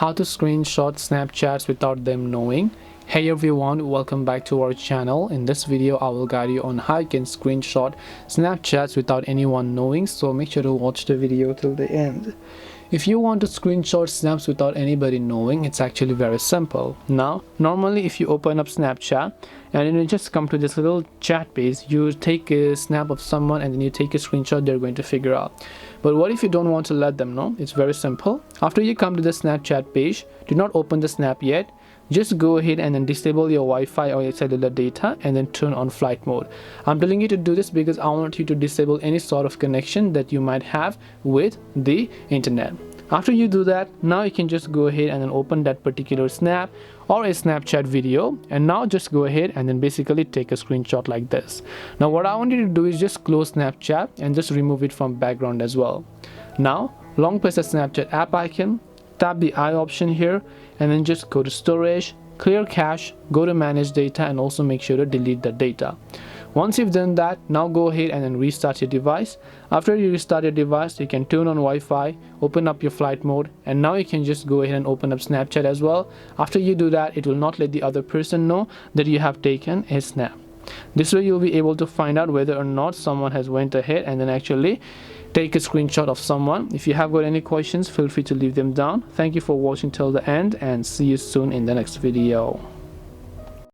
how to screenshot Snapchats without them knowing. Hey everyone, welcome back to our channel. In this video I will guide you on how you can screenshot Snapchats without anyone knowing, so make sure to watch the video till the end. If you want to screenshot snaps without anybody knowing, it's actually very simple. Now, normally if you open up Snapchat and then you just come to this little chat page, you take a snap of someone and then you take a screenshot, they're going to figure out. But what if you don't want to let them know? It's very simple. After you come to the Snapchat page, do not open the snap yet. Just go ahead and then disable your Wi-Fi or your cellular data and then turn on flight mode. I'm telling you to do this because I want you to disable any sort of connection that you might have with the internet. After you do that, now you can just go ahead and then open that particular snap or a Snapchat video, and now just go ahead and then basically take a screenshot like this. Now what I want you to do is just close Snapchat and just remove it from background as well. Now long press the Snapchat app icon, tap the I option here, and then just go to storage, clear cache, go to manage data, and also make sure to delete the data. Once you've done that, now go ahead and then restart your device. After you restart your device, you can turn on Wi-Fi, open up your flight mode, and now you can just go ahead and open up Snapchat as well. After you do that, it will not let the other person know that you have taken a snap. This way you'll be able to find out whether or not someone has went ahead and then actually take a screenshot of someone. If you have got any questions, feel free to leave them down. Thank you for watching till the end and see you soon in the next video.